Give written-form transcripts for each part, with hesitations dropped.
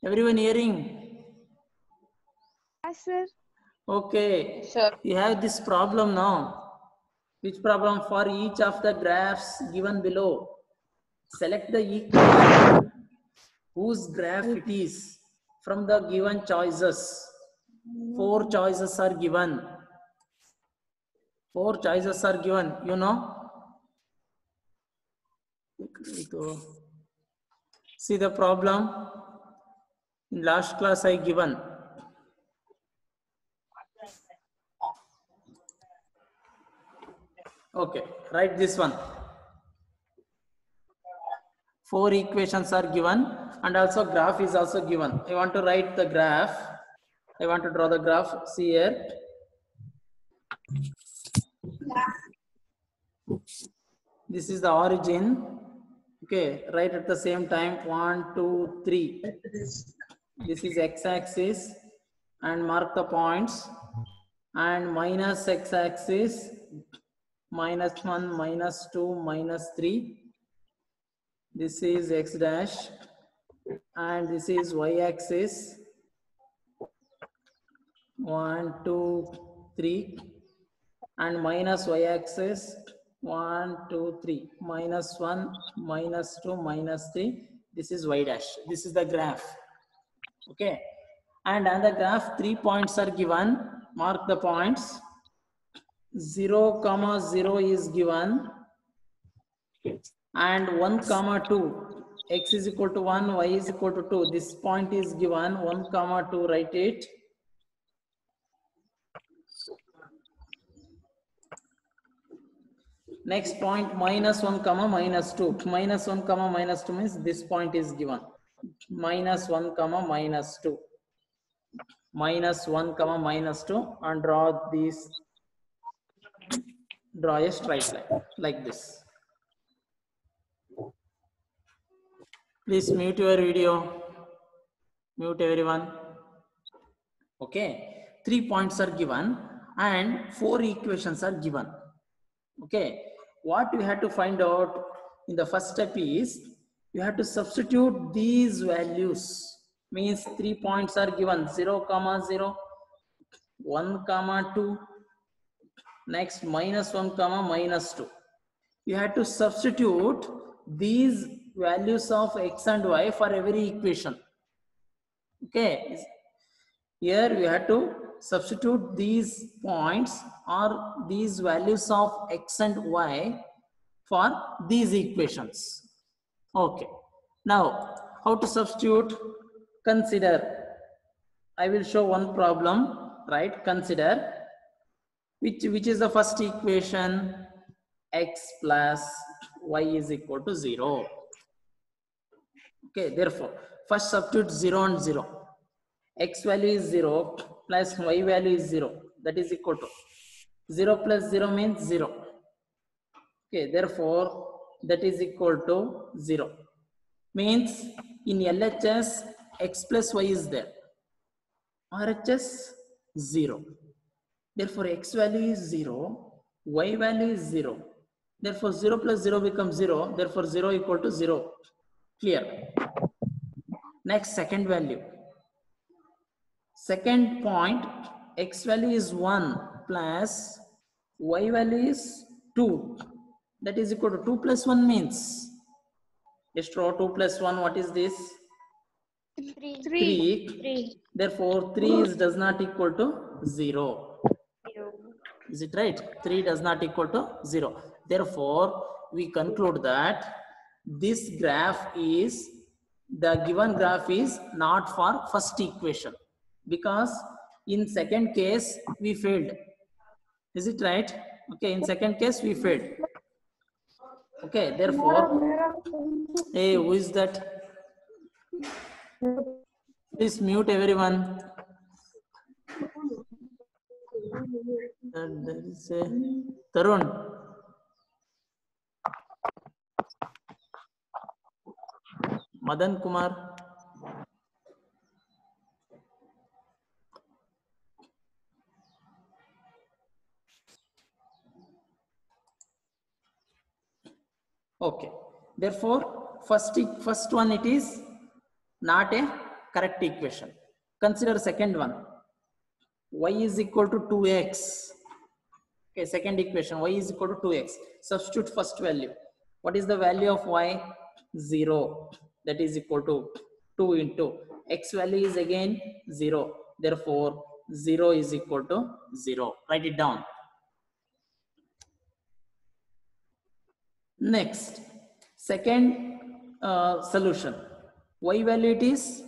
Everyone hearing? Yes, sir. Okay. Sure. You have this problem now. Which problem? For each of the graphs given below, select the equation whose graph it is from the given choices. 4 choices are given. 4 choices are given, you know. See the problem in last class I given. Okay, write this one. 4 equations are given and also graph is also given. I want to write the graph. I want to draw the graph. See here. This is the origin. Okay, right at the same time 1, 2, 3. This is x-axis and mark the points, and minus x-axis -1, -2, -3. This is x dash and this is y-axis 1, 2, 3 and minus y-axis 1, 2, 3 -1, -2, -3. This is y dash. This is the graph. Okay, and on the graph 3 points are given. Mark the points. 0, 0 is given and 1, 2. X is equal to 1, y is equal to 2. This point is given 1, 2. Write it. Next point -1, -2. -1, -2 means this point is given. -1, -2. -1, -2 and draw these. Draw a straight line like this. Please mute your video. Mute everyone. Okay. 3 points are given and 4 equations are given. Okay. What you have to find out in the first step is you have to substitute these values. Means 3 points are given 0, 0, 1, 2. Next -1, -2. You have to substitute these values of x and y for every equation. Okay, here we have to substitute these points or these values of x and y for these equations. Okay, now how to substitute? Consider, I will show one problem, right? Consider which is the first equation? X plus y is equal to 0. Okay, therefore first substitute 0 and 0. X value is 0 plus y value is 0. That is equal to 0 plus 0 means 0. Okay, therefore that is equal to 0. Means in LHS x plus y is there. RHS 0. Therefore x value is 0, y value is 0. Therefore 0 plus 0 becomes 0. Therefore 0 equal to 0. Clear. Next, second value. Second point, x value is 1 plus y value is 2. That is equal to 2 plus 1 means. Just draw 2 plus 1. What is this? 3. Therefore 3 does not equal to 0. Is it right? 3 does not equal to 0. Therefore, we conclude that this graph is, the given graph is not for first equation, because in second case we failed. Is it right? Okay, in second case we failed. Okay, therefore, hey, who is that? Please mute everyone. There is a Tarun. Madan Kumar. Okay. Therefore, first one it is not a correct equation. Consider second one, y is equal to 2x. Okay, second equation, y is equal to 2x. Substitute first value. What is the value of y? 0. That is equal to 2 into x value is again 0. Therefore, 0 is equal to 0. Write it down. Next, second solution. Y value it is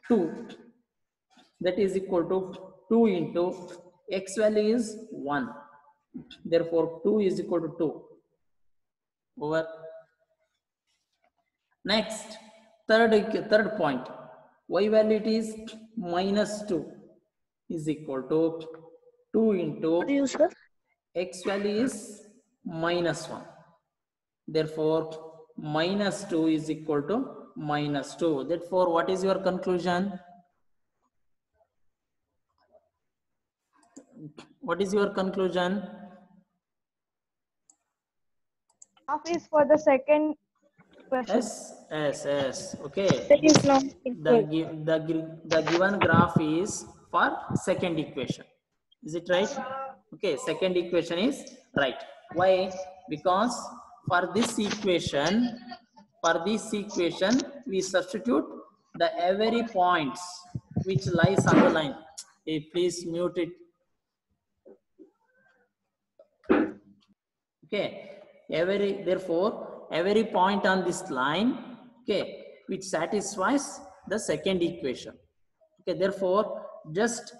2. That is equal to 2 into x value is 1. Therefore, 2 is equal to 2. Over. Next, third point. Y value it is minus 2 is equal to 2 into x value is minus 1. Therefore, minus 2 is equal to minus 2. Therefore, what is your conclusion? What is your conclusion? Half is for the second question. Yes. Okay. That is not The given graph is for second equation. Is it right? Okay. Second equation is right. Why? Because for this equation, we substitute the every points which lies on the line. Hey, please mute it. Okay. Therefore, every point on this line, okay, which satisfies the second equation. Okay. Therefore, just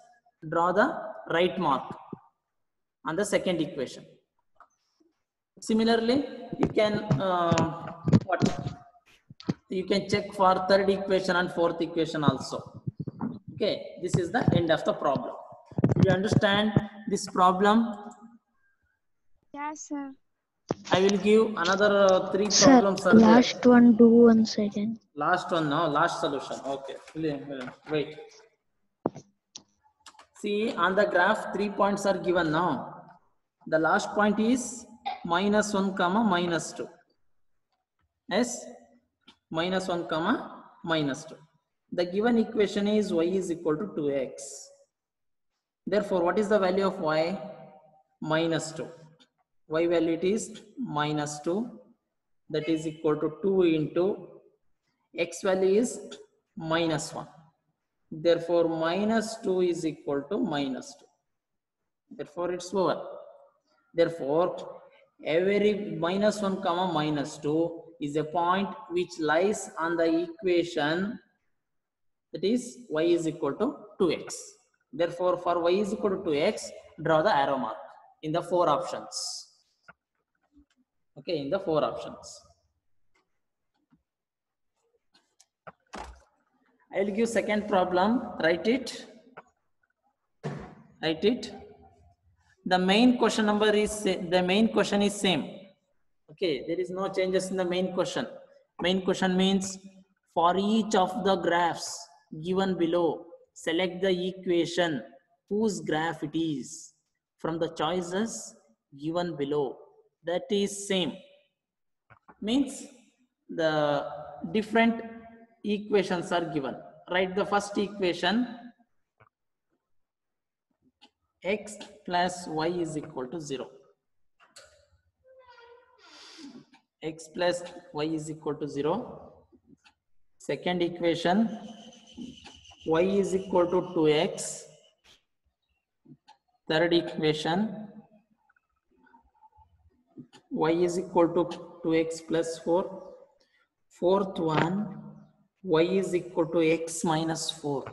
draw the right mark on the second equation. Similarly, you can you can check for third equation and fourth equation also. Okay, this is the end of the problem. Do you understand this problem? Yes, sir. I will give another 3 Sir, problems. last one, do 1 second. Last one now, last solution. Okay, wait. See, on the graph, 3 points are given now. The last point is minus 1 comma minus 2. Yes, minus 1 comma minus 2. The given equation is y is equal to 2x. Therefore, what is the value of y? Minus 2. Y value it is minus 2. That is equal to 2 into x value is minus 1. Therefore, minus 2 is equal to minus 2. Therefore, it's over. Therefore, every minus 1 comma minus 2 is a point which lies on the equation, that is y is equal to 2x. Therefore, for y is equal to 2x, draw the arrow mark in the 4 options. Okay, in the 4 options. I will give second problem. Write it. The main question is same. Okay, there is no changes in the main question. Main question means for each of the graphs given below, select the equation whose graph it is from the choices given below. That is same. Means the different equations are given. Write the first equation, x plus y is equal to 0. X plus y is equal to 0. Second equation, y is equal to 2x. Third equation, y is equal to 2x plus 4. Fourth one, y is equal to x minus 4.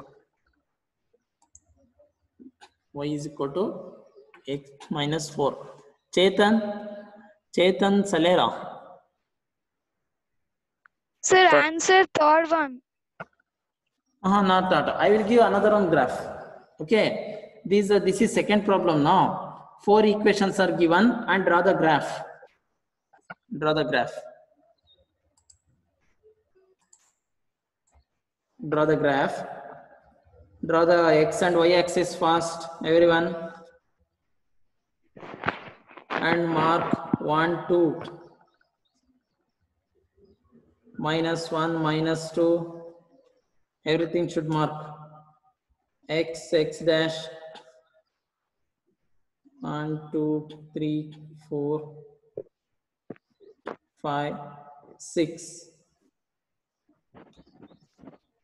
Y is equal to x minus 4. Chetan Salera. Sir, answer third one. Not that. I will give another one graph. Okay. This is second problem now. 4 equations are given and draw the graph. Draw the graph. Draw the graph. Draw the x and y axis first, everyone. And mark 1, 2. Minus 1, minus 2. Everything should mark. X dash 1, 2, 3, 4, 5, 6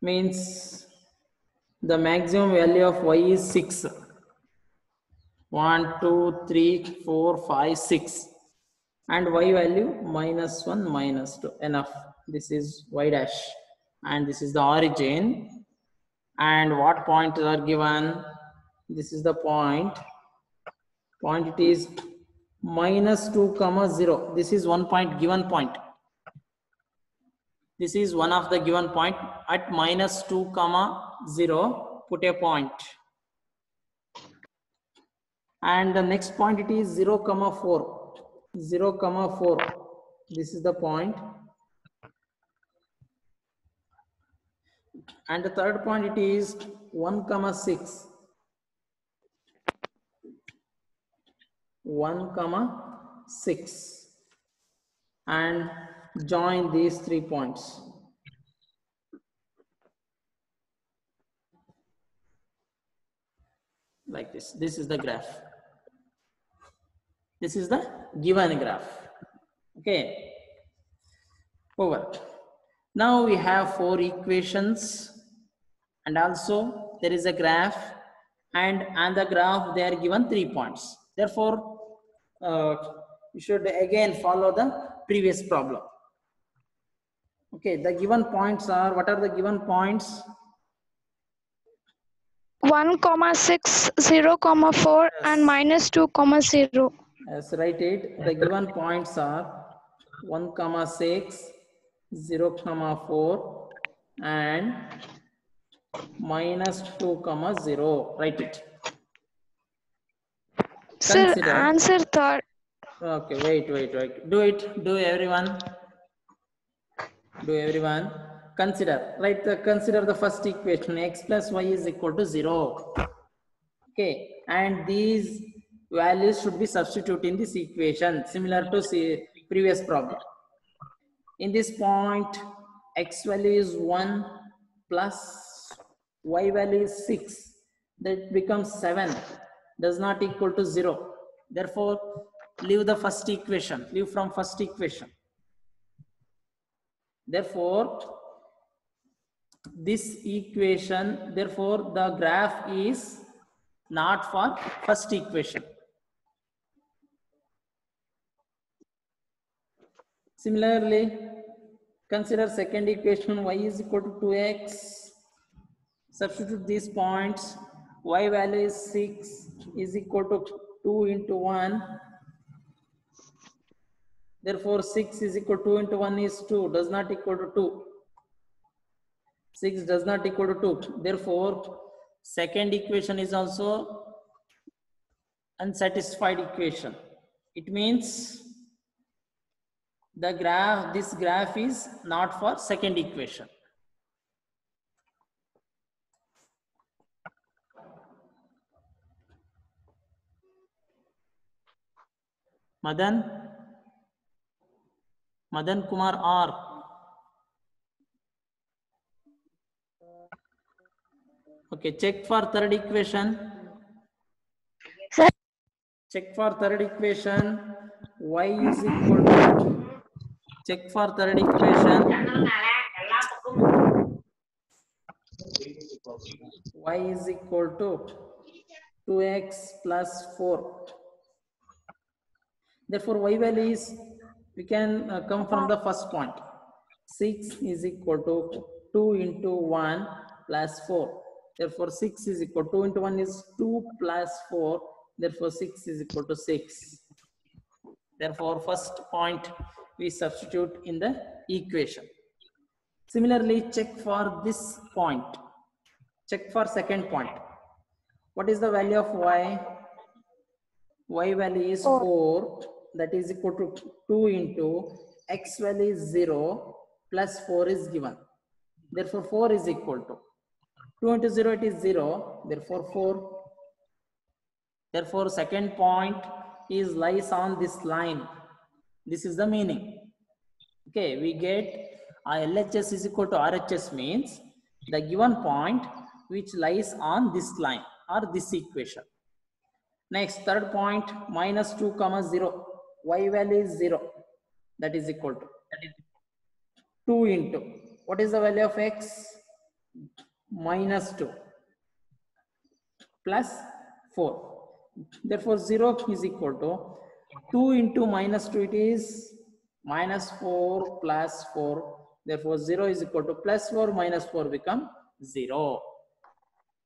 means the maximum value of y is 6. 1, 2, 3, 4, 5, 6 and y value -1, -2. Enough. This is y dash and this is the origin. And what points are given? This is the point. Point it is -2, 0. This is one point, given point. This is one of the given point. At -2, 0, put a point. And the next point it is 0, 4. 0, 4. This is the point. And the third point it is 1, 6. 1, 6. And join these 3 points. Like this. This is the graph. This is the given graph. Okay. Over. Now we have 4 equations and also there is a graph, and on the graph they are given 3 points. Therefore, you should again follow the previous problem. Okay, the given points are, what are the given points? 1, 6, 0, 4 Yes. and -2, 0. Yes, write it. The given points are 1, 6, 0, 4 and -2, 0. Write it. Sir, Consider. answer third. Okay, wait. Do it. Do everyone. Do everyone. Consider. Right. Consider the first equation. X plus y is equal to 0. Okay. And these values should be substituted in this equation, similar to previous problem. In this point, x value is 1 plus y value is 6. That becomes 7. Does not equal to 0. Therefore, leave the first equation. Leave from first equation. Therefore, this equation, therefore, the graph is not for first equation. Similarly, consider second equation, y is equal to 2x. Substitute these points. Y value is 6 is equal to 2 into 1. Therefore, 6 is equal to 2 into 1 is 2, does not equal to 2. 6 does not equal to 2. Therefore, second equation is also unsatisfied equation. It means the graph, this graph is not for second equation. Madan Kumar R. Okay, check for third equation. Sir. Check for third equation. Y is equal to, check for third equation. Y is equal to 2x plus 4. Therefore, y value is, we can come from the first point. 6 is equal to 2 into 1 plus 4. Therefore, 6 is equal to 2 into 1 is 2 plus 4. Therefore, 6 is equal to 6. Therefore, first point we substitute in the equation. Similarly, check for this point. Check for second point. What is the value of y? Y value is 4. That is equal to 2 into x value is 0 plus 4 is given. Therefore, 4 is equal to 2 into 0, it is 0. Therefore, 4. Therefore, second point is lies on this line. This is the meaning. Okay, we get LHS is equal to RHS means the given point which lies on this line or this equation. Next, third point, minus 2 comma 0. Y value is 0. That is equal to 2 into, what is the value of x? Minus 2 plus 4. Therefore, 0 is equal to 2 into minus 2, it is minus 4 plus 4. Therefore, 0 is equal to plus 4 minus 4 become 0.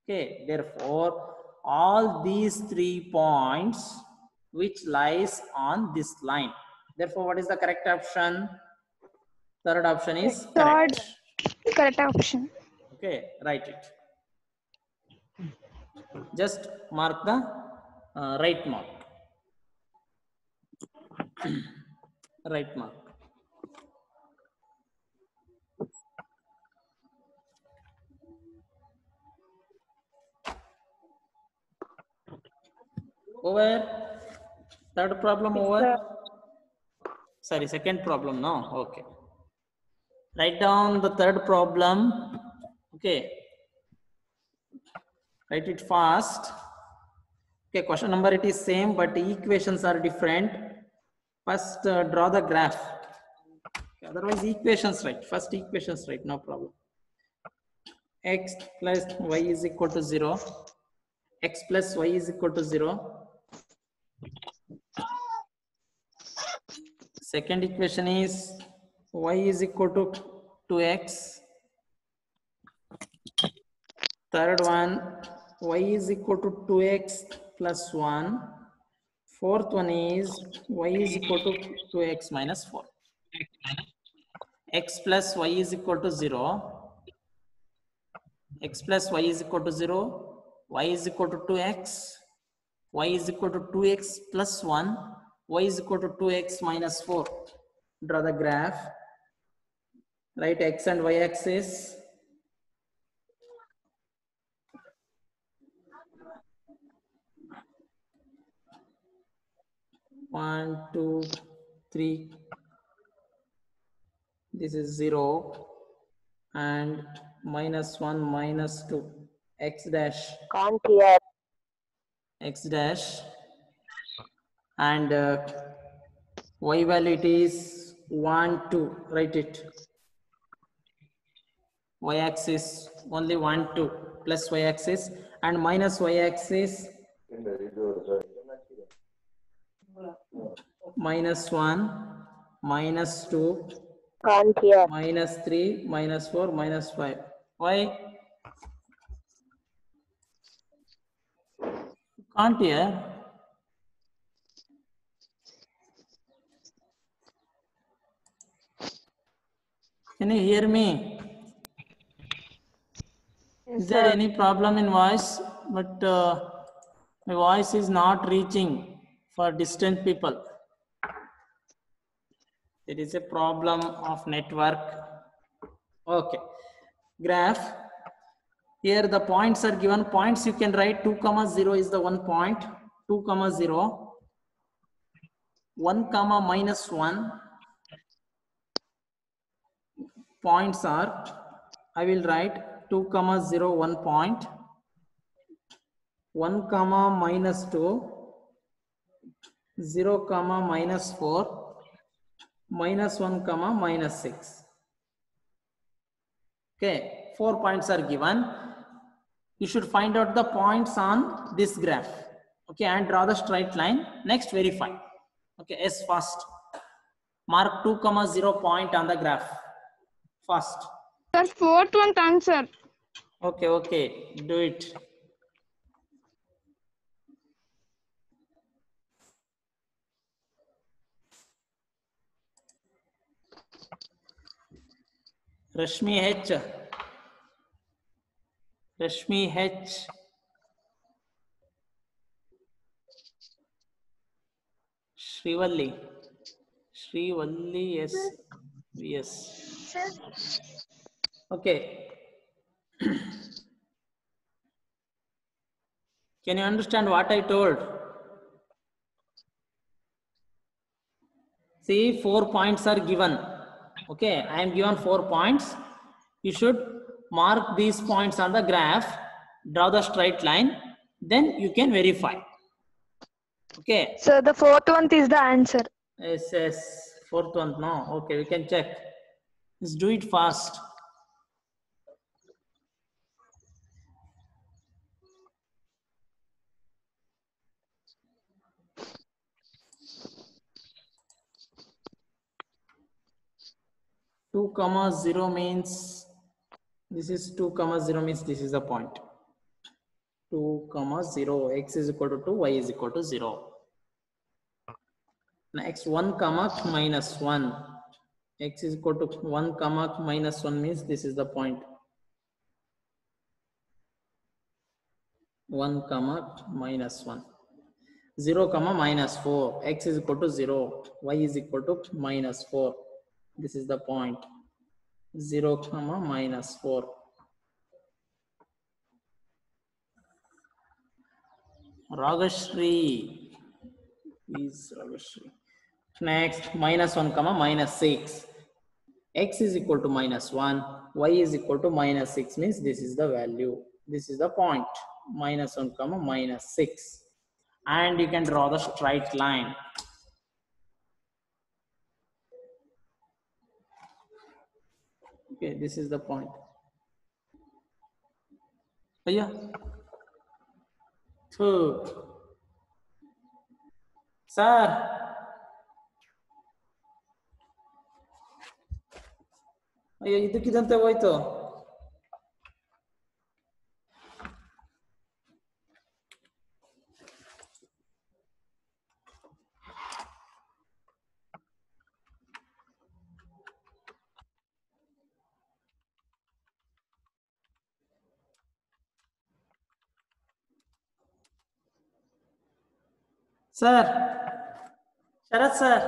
Okay, therefore, all these 3 points which lies on this line. Therefore, what is the correct option? Third option is correct. Correct option. Okay, write it. Just mark the right mark. Right mark. Over. Third problem over. Sorry, second problem. No. Okay. Write down the third problem. Okay. Write it fast. Okay, question number it is same, but equations are different. First, draw the graph. Okay, otherwise, equations right. First equations right, no problem. X plus y is equal to 0. X plus y is equal to 0. Second equation is y is equal to 2x. Third one, y is equal to 2x plus 1. Fourth one is y is equal to 2x minus 4. X plus y is equal to 0. X plus y is equal to 0. Y is equal to 2x. Y is equal to 2x plus 1. Y is equal to 2x minus 4. Draw the graph. Write x and y axis. One, two, three. This is 0 and minus 1, minus 2. X dash. Can't hear. X dash. And y value it is 1, 2. Write it. Y axis only 1, 2 plus y axis and minus y axis minus 1, minus 2, Can't hear. minus 3, minus 4, minus 5. Why? Can't hear. Can you hear me? Is there any problem in voice? But my voice is not reaching for distant people. There is a problem of network. Okay. Graph. Here the points are given. Points you can write 2, 0 is the 1 point. 2, 0. 1, minus 1. Points are, I will write 2, 0, 1 point. 1, minus 2. 0, minus 4. Minus 1, minus 6. Okay, 4 points are given. You should find out the points on this graph. Okay, and draw the straight line. Next, verify. Okay, S first. Mark 2, 0 point on the graph. First. Sir, fourth one answer. Okay, okay, do it. Rashmi H. Rashmi H. Srivalli. Srivalli, yes. Yes. Okay. Can you understand what I told? See, 4 points are given. Okay, I am given 4 points. You should mark these points on the graph, draw the straight line, then you can verify. Okay. So the fourth one is the answer. Yes, fourth one, no. Okay, we can check. Let's do it fast. Two comma zero means this is 2 comma 0 means this is the point. 2 comma 0, x is equal to 2, y is equal to 0. Next 1 comma minus 1, x is equal to 1 comma minus 1 means this is the point. 1 comma minus 1. 0 comma minus 4, x is equal to 0, y is equal to minus 4. This is the point. 0 comma minus 4. Ragashri is Ragashri. Next, minus 1 comma minus 6. X is equal to minus 1, y is equal to minus 6 means this is the value. This is the point. Minus 1 comma minus 6. And you can draw the straight line. Okay, this is the point. Yeah. Two. Sir. ಅಯ್ಯೋ ಇದಕ್ಕಿದಂತೆ ಹೋಯ್ತು. Sir, ಶರತ್ sir.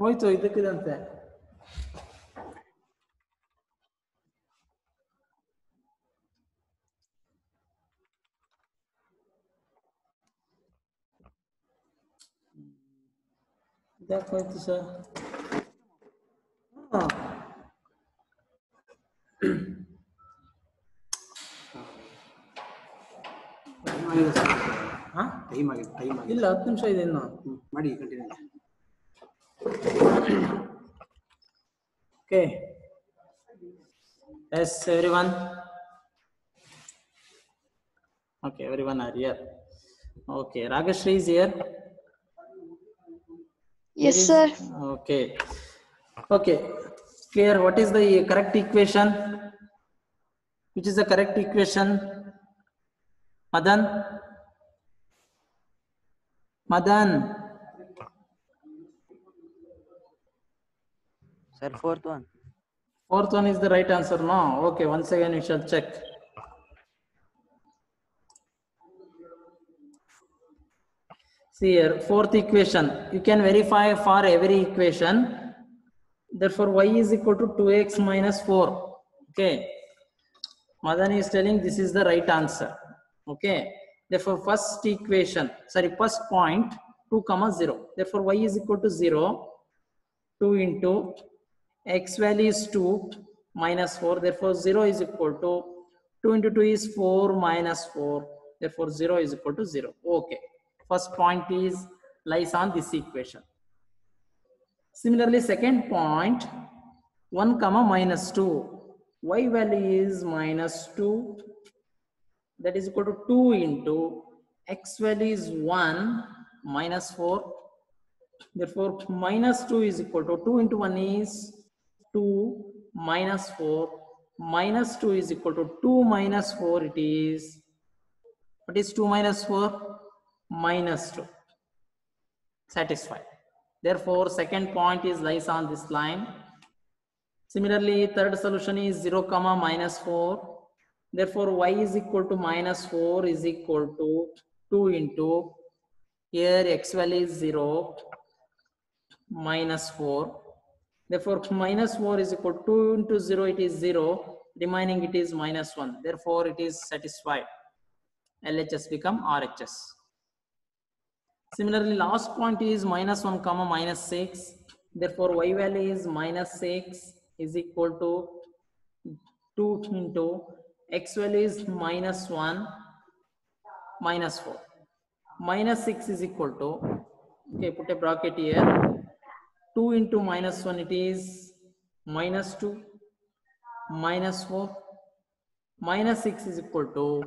ಹೋಯ್ತು ಇದಕ್ಕಿದಂತೆ. ಇದಕ್ಕೆ ಹೋಯ್ತು sir. ಇಲ್ಲ 10 ನಿಮಿಷ ಇದೆ ಇನ್ನು. ಮಾಡಿ continue. Okay. Yes, everyone. Okay, everyone are here. Okay, Ragashri is here. Yes, sir. Okay. Okay. Clear. What is the correct equation? Which is the correct equation? Madan? Madan? Sir, fourth one. Fourth one is the right answer, no? Okay, once again we shall check. See here, fourth equation. You can verify for every equation. Therefore, y is equal to 2x minus 4. Okay. Madan is telling this is the right answer. Okay. Therefore, first equation, sorry, first point, 2 comma 0. Therefore, y is equal to 0. 2 into x value is 2 minus 4. Therefore, 0 is equal to 2 into 2 is 4 minus 4. Therefore, 0 is equal to 0. Okay. First point is lies on this equation. Similarly, second point, 1 comma minus 2. Y value is minus 2. That is equal to 2 into x value is 1 minus 4. Therefore, minus 2 is equal to 2 into 1 is 2 minus 4 minus 2 is equal to 2 minus 4 it is. What is 2 minus 4? Minus 2. Satisfied. Therefore, second point is lies on this line. Similarly, third solution is 0, comma minus 4. Therefore, y is equal to minus 4 is equal to 2 into, here x value is 0, minus 4. Therefore, minus 4 is equal to 2 into 0, it is 0. Remaining it is minus 1. Therefore, it is satisfied. LHS become RHS. Similarly, last point is minus 1, comma minus 6. Therefore, y value is minus 6 is equal to 2 into x value is minus 1, minus 4. Minus 6 is equal to, okay, put a bracket here. 2 into minus 1, it is minus 2, minus 4. Minus 6 is equal to,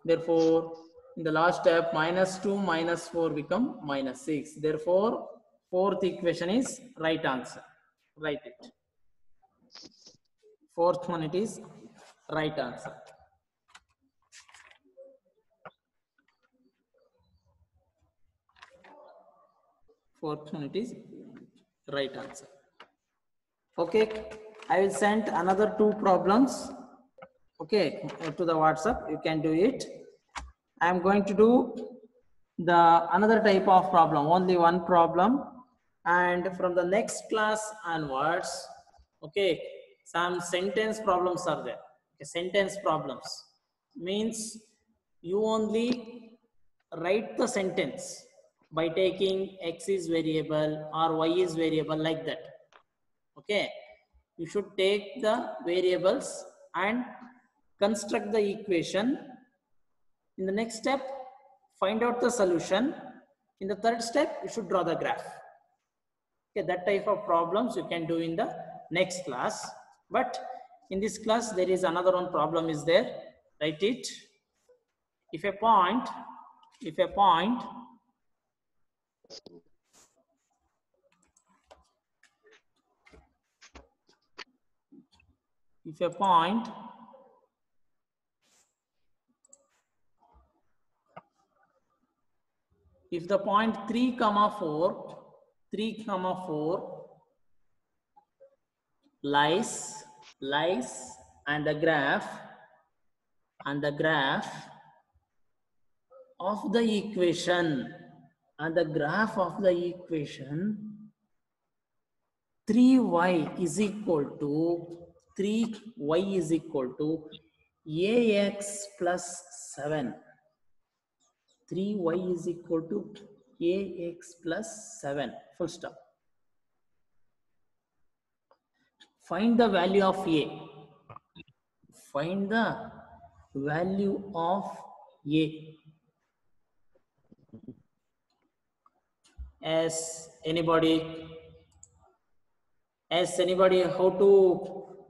therefore, in the last step, minus 2 minus 4 become minus 6. Therefore, fourth equation is right answer. Write it. Fourth one, it is right answer. Fourth one, it is right answer. Okay, I will send another 2 problems, okay, to the WhatsApp. You can do it. I am going to do the another type of problem, only one problem, and from the next class onwards, okay, some sentence problems are there. Okay, sentence problems means you only write the sentence by taking x is variable or y is variable, like that. Okay, you should take the variables and construct the equation. In the next step, find out the solution. In the third step, you should draw the graph. Okay, that type of problems you can do in the next class. But in this class, there is another one problem is there. Write it. If a point if a point if the point 3, 4 lies and the graph of the equation 3y is equal to ax plus 7. 3y is equal to ax plus 7. Full stop. Find the value of a. Find the value of a. As anybody how to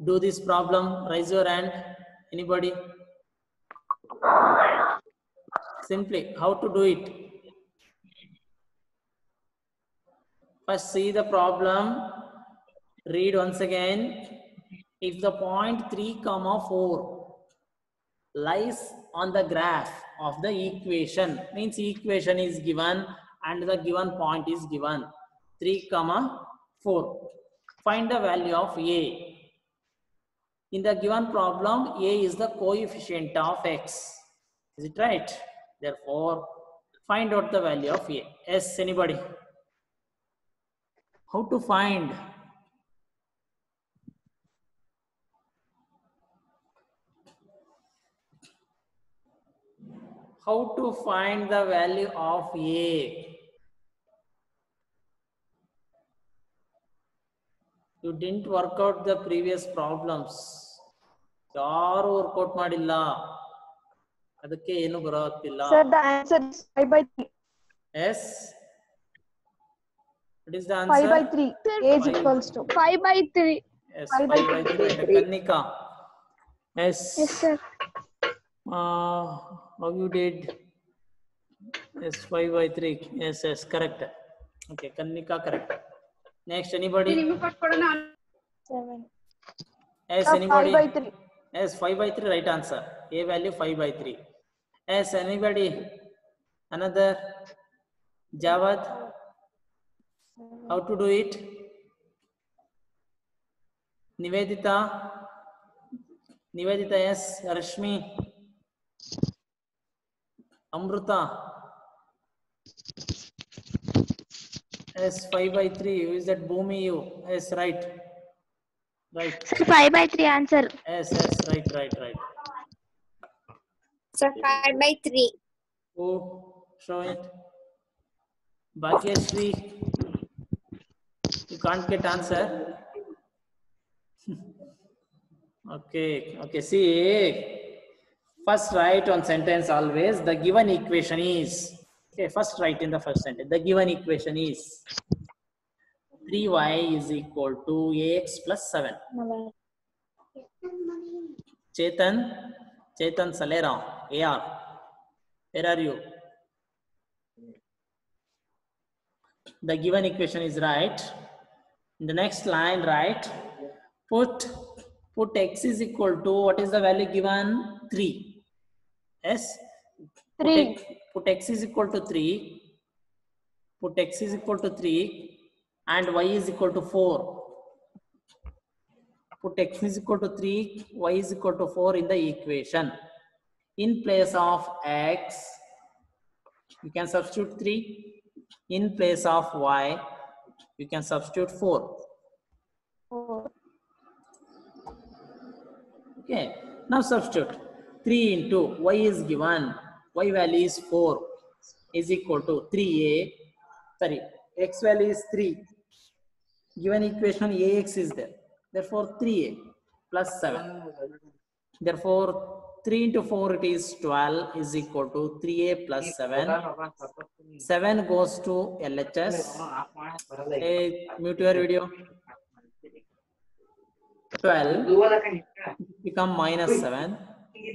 do this problem? Raise your hand. Anybody? Simply how to do it? First see the problem. Read once again. If the point 3, 4 lies on the graph of the equation, means equation is given and the given point is given 3, 4. Find the value of a. In the given problem, a is the coefficient of x. Is it right? Therefore, find out the value of a. Yes, anybody? How to find? How to find the value of a? You didn't work out the previous problems. ಯಾರು workout ಮಾಡಿಲ್ಲ, ಅದಕ್ಕೆ ಏನು ಬರೋದಿಲ್ಲ. Sir, the answer is 5/3. Yes. What is the answer? 5/3. A is equals to 5/3. Yes, 5/3. Kanika. Yes. Yes, sir. How you did? Yes, 5/3. Yes, correct. Okay, Kanika correct. Next, anybody? 7. Yes, anybody? 5/3. Yes, 5 by 3 right answer. A value 5 by 3. Yes, anybody? Another? Javad? How to do it? Nivedita? Nivedita, yes. Rashmi? Amruta? Yes, 5 by 3. Who is that? Bhumi, you. Yes, right. Right. 5 by 3 answer. Yes, yes, right. Sir, 5 by 3. Who? Show it. Bhagyashree? You can't get answer. Okay. See, first write on sentence always the given equation is. Okay, first write in the first sentence. The given equation is 3y is equal to ax plus 7. Chetan Salera, AR. Where are you? The given equation is right. In the next line, write put x is equal to, what is the value given? 3. Yes. 3. Put x is equal to 3. Put x is equal to 3 and y is equal to 4. Put x is equal to 3, y is equal to 4 in the equation. In place of x, you can substitute 3. In place of y, you can substitute 4. 4. Okay, now substitute 3 into y is given, y value is 4 is equal to 3a, sorry, x value is 3. Given equation ax is there, therefore 3a plus 7. Therefore 3 into 4 it is 12 is equal to 3a plus 7. 7 goes to LHS. Hey, mute your video. 12 become minus 7,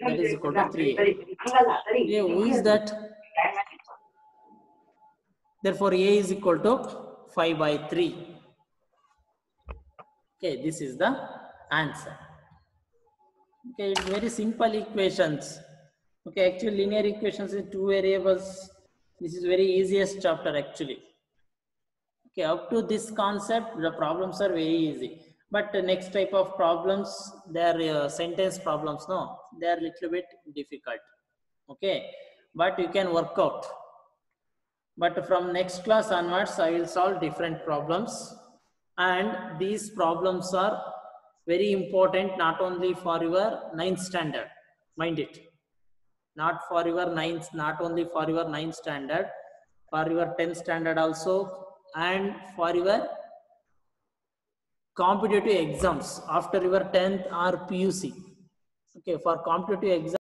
that is equal to 3a. Okay, who is that? Therefore a is equal to 5 by 3. Okay, this is the answer. Okay, it's very simple equations. Okay, actually linear equations in 2 variables. This is very easiest chapter actually. Okay, up to this concept, the problems are very easy. But the next type of problems, they are sentence problems. No, they are little bit difficult. Okay, but you can work out. But from next class onwards, I will solve different problems. And these problems are very important, not only for your 9th standard. Mind it. Not for your 9th, not only for your 9th standard, for your 10th standard also, and for your competitive exams after your 10th or PUC. Okay, for competitive exams.